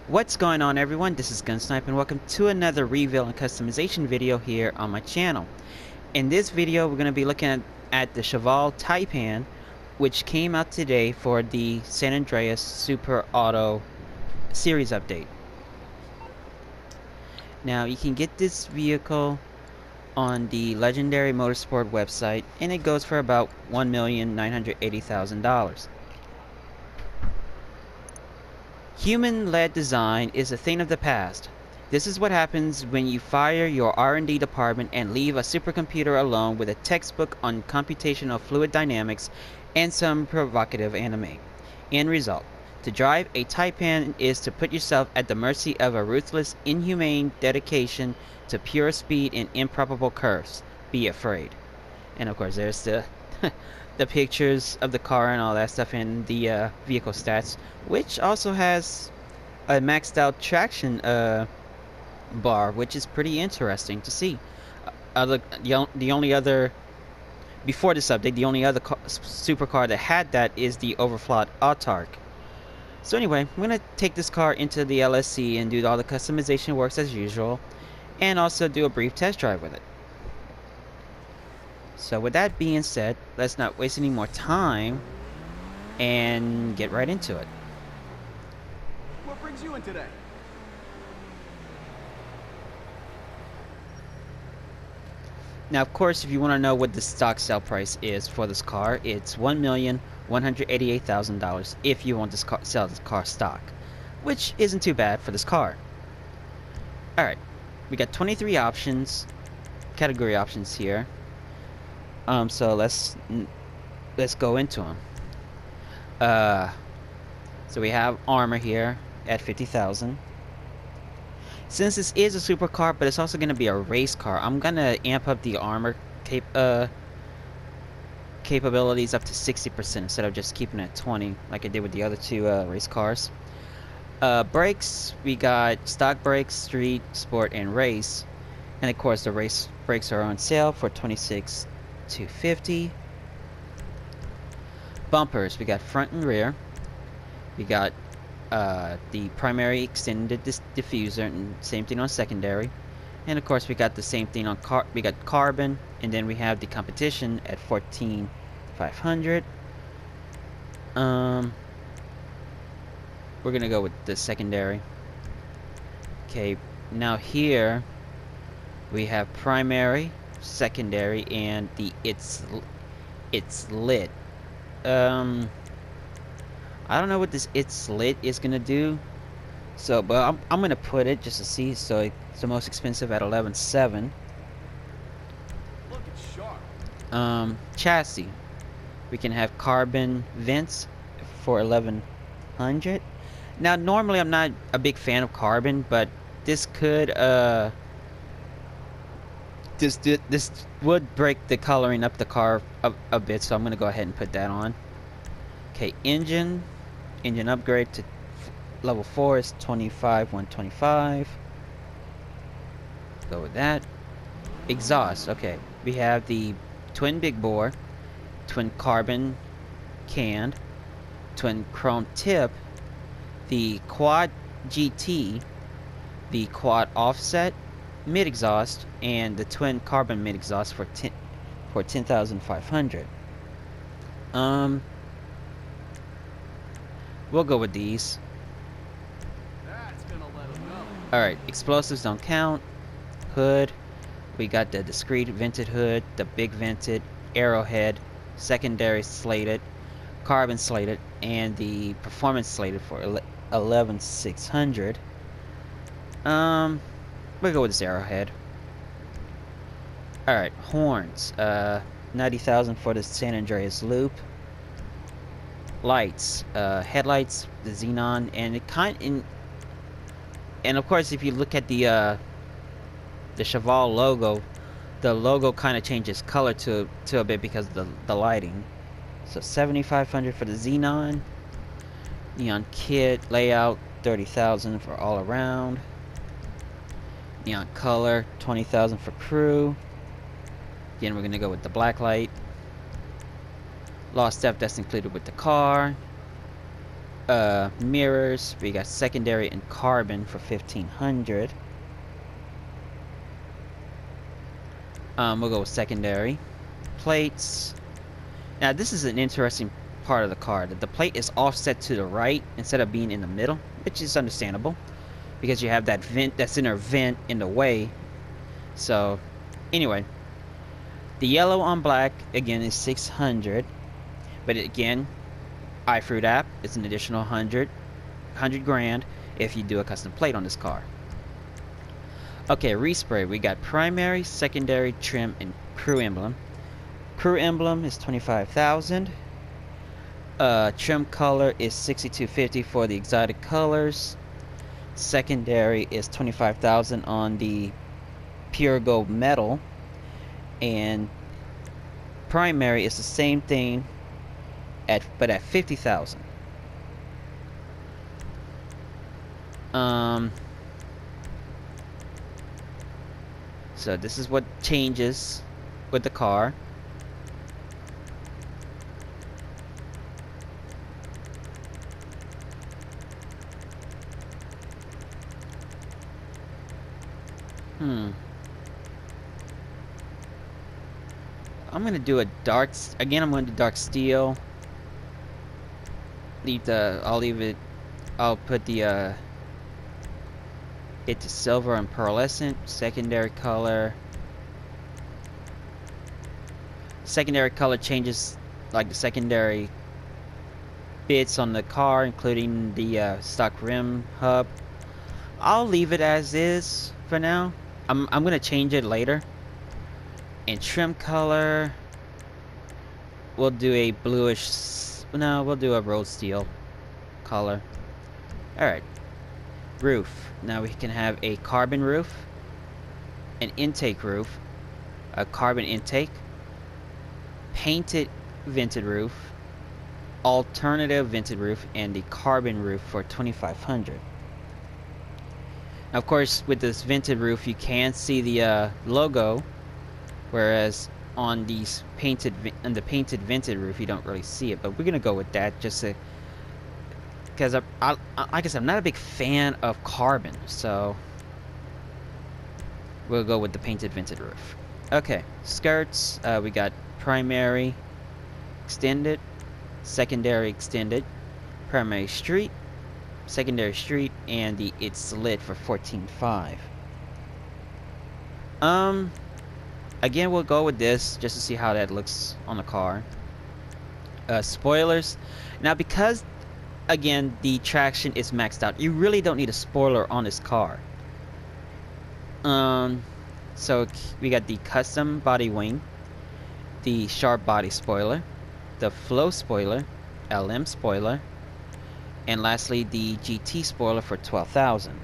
What's going on, everyone? This is Gunsnipe and welcome to another reveal and customization video here on my channel. In this video we're going to be looking at the Cheval Taipan, which came out today for the San Andreas Super Auto series update. Now you can get this vehicle on the Legendary Motorsport website and it goes for about $1,980,000. Human-led design is a thing of the past. This is what happens when you fire your R&D department and leave a supercomputer alone with a textbook on computational fluid dynamics and some provocative anime. End result: to drive a Taipan is to put yourself at the mercy of a ruthless, inhumane dedication to pure speed and improbable curves. Be afraid. And of course there's the the pictures of the car and all that stuff in the vehicle stats, which also has a maxed out traction bar, which is pretty interesting to see. The only other, before this update, the only other supercar that had that is the overclocked Autark. So anyway, I'm gonna take this car into the LSC and do all the customization works as usual, and also do a brief test drive with it. So with that being said, let's not waste any more time and get right into it. What brings you in today? Now, of course, if you want to know what the stock sale price is for this car, it's $1,188,000 if you want to sell this car stock, which isn't too bad for this car. Alright, we got 23 options, category options here. So let's go into them. So we have armor here at 50,000. Since this is a supercar, but it's also going to be a race car, I'm gonna amp up the armor capabilities up to 60% instead of just keeping it at 20 like I did with the other two race cars. Brakes, we got stock brakes, street, sport, and race, and of course the race brakes are on sale for $26,250. Bumpers, we got front and rear. We got the primary extended diffuser, and same thing on secondary. And of course we got the same thing on we got carbon, and then we have the competition at $14,500. We're gonna go with the secondary. Okay, now here we have primary, secondary, and the it's lit. I don't know what this it's lit is gonna do, so but I'm gonna put it just to see. So it's the most expensive at 11,700. Looking sharp. Chassis, we can have carbon vents for 1100. Now normally I'm not a big fan of carbon, but this could this would break the coloring up the car a bit, so I'm gonna go ahead and put that on. Okay, engine upgrade to level 4 is 25,125. Go with that. Exhaust, okay, we have the twin big bore, twin carbon canned, twin chrome tip, the quad GT, the quad offset mid exhaust, and the twin carbon mid exhaust for 10,500. We'll go with these. That's gonna let him know. Alright, explosives don't count. Hood, we got the discrete vented hood, the big vented, arrowhead, secondary slated, carbon slated, and the performance slated for 11,600. We'll go with this arrowhead. Alright, horns. 90,000 for the San Andreas loop. Lights, headlights, the xenon, and it and of course if you look at the Cheval logo, the logo kind of changes color to a bit because of the lighting. So 7,500 for the xenon. Neon kit layout, 30,000 for all around. Neon color, 20,000 for crew. Again, we're gonna go with the black light. Lost step, that's included with the car. Mirrors, we got secondary and carbon for 1500. We'll go with secondary. Plates. Now this is an interesting part of the car, that the plate is offset to the right instead of being in the middle, which is understandable because you have that vent, that center vent in the way. So anyway, the yellow on black again is 600, but again, iFruit app is an additional 100 grand if you do a custom plate on this car. Okay, respray. We got primary, secondary, trim, and crew emblem. Crew emblem is 25,000. Trim color is 6250 for the exotic colors. Secondary is 25,000 on the pure gold metal, and primary is the same thing but at 50,000. So this is what changes with the car. I'm gonna do a dark. Again, I'm gonna do dark steel. I'll leave it. I'll put the it to silver and pearlescent. Secondary color. Secondary color changes like the secondary bits on the car, including the stock rim hub. I'll leave it as is for now. I'm gonna change it later. And trim color, we'll do a bluish. No, we'll do a road steel color. All right. Roof. Now we can have a carbon roof, an intake roof, a carbon intake, painted vented roof, alternative vented roof, and the carbon roof for 2,500. Now, of course, with this vented roof, you can see the logo, whereas on these painted vented roof, you don't really see it. But we're gonna go with that just to, because like I said, I'm not a big fan of carbon, so we'll go with the painted vented roof. Okay, skirts. We got primary extended, secondary extended, primary street, secondary street, and the it's lit for 14.5. Again, we'll go with this just to see how that looks on the car. Spoilers. Now, because again the traction is maxed out, you really don't need a spoiler on this car. So we got the custom body wing, the sharp body spoiler, the flow spoiler, LM spoiler, and lastly the GT spoiler for 12,000.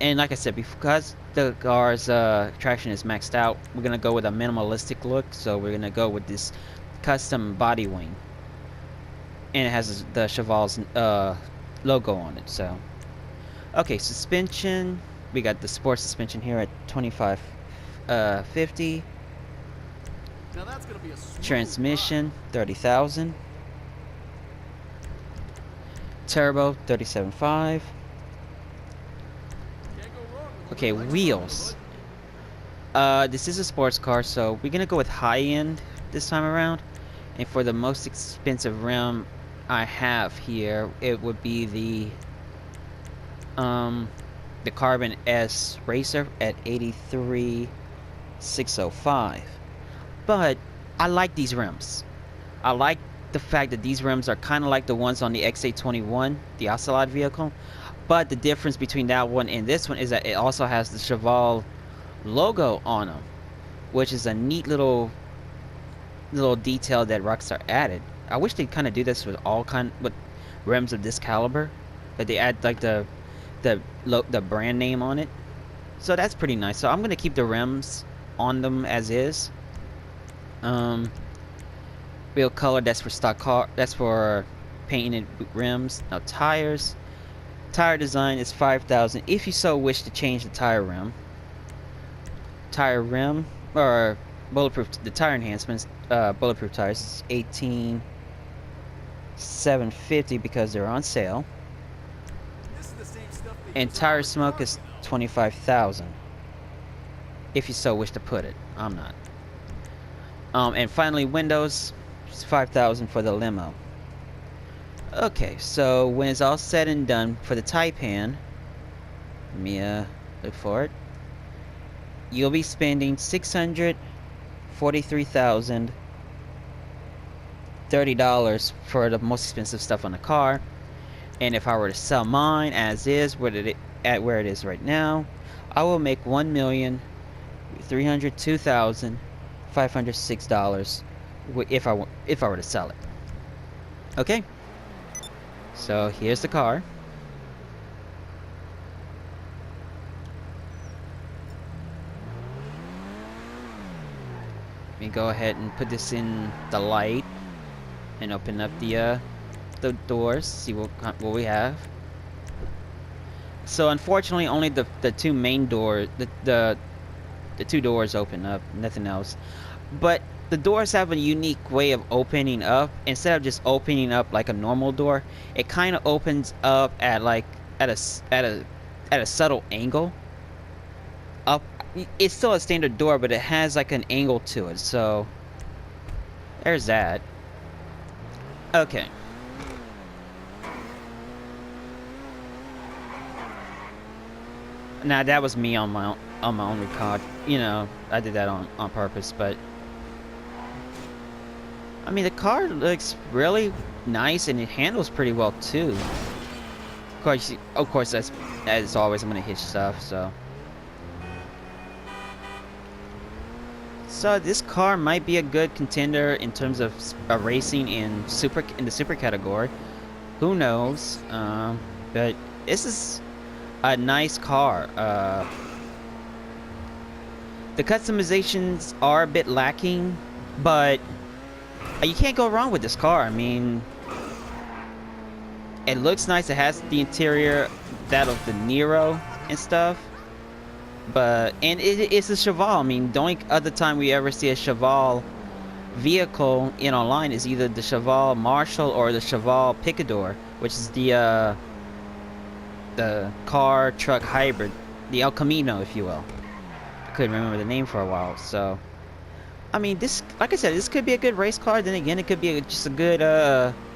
And like I said, because the car's traction is maxed out, we're gonna go with a minimalistic look. So we're gonna go with this custom body wing, and it has the Cheval's logo on it. So okay, suspension. We got the sports suspension here at 2550. Now that's gonna be a smooth Transmission 30,000. Turbo 37.5. Okay, wheels. This is a sports car, so we're gonna go with high end this time around. And for the most expensive rim I have here, it would be the Carbon S Racer at 83,605. But I like these rims. I like the fact that these rims are kind of like the ones on the XA21, the Ocelot vehicle. But the difference between that one and this one is that it also has the Cheval logo on them, which is a neat little detail that Rockstar added. I wish they'd kind of do this with with rims of this caliber, that they add like the brand name on it. So that's pretty nice. So I'm gonna keep the rims on them as is. Wheel color, that's for stock car. That's for painted rims. Now tires. Tire design is 5,000 if you so wish to change the tire rim. Tire rim or bulletproof. The tire enhancements, bulletproof tires is 18. $750 because they're on sale. This is the same stuff they And use on tire our smoke cars, is you know. 25,000, if you so wish to put it. I'm not. And finally, windows, 5,000 for the limo. Okay, so when it's all said and done for the Taipan, let me look for it. You'll be spending $643,030 for the most expensive stuff on the car. And if I were to sell mine as is, at where it is right now, I will make $1,302,506 if I were to sell it. Okay, so here's the car. Let me go ahead and put this in the light and open up the doors. See what we have. So unfortunately, only the two main doors, the two doors open up. Nothing else. But the doors have a unique way of opening up. Instead of just opening up like a normal door, it kind of opens up at like at a subtle angle. Up, it's still a standard door, but it has like an angle to it. So there's that. Okay. Now that was me on my own record. You know, I did that on purpose, but I mean the car looks really nice and it handles pretty well too. Of course, as always, I'm gonna hit stuff. So this car might be a good contender in terms of racing in the super category. Who knows? But this is a nice car. The customizations are a bit lacking, but you can't go wrong with this car. I mean, it looks nice. It has the interior that of the Nero and stuff. And it's a Cheval. I mean, the only other time we ever see a Cheval vehicle in online is either the Cheval Marshall or the Cheval Picador, which is the car truck hybrid, the El Camino, if you will. I couldn't remember the name for a while. So, I mean, this, like I said, this could be a good race car. Then again, it could be just a good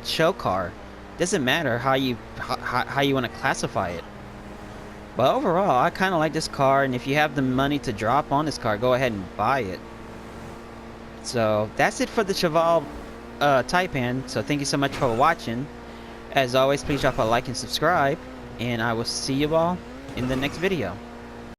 show car. Doesn't matter how you want to classify it. But overall, I kind of like this car, and if you have the money to drop on this car, go ahead and buy it. So that's it for the Cheval Taipan. So thank you so much for watching. As always, please drop a like and subscribe, and I will see you all in the next video.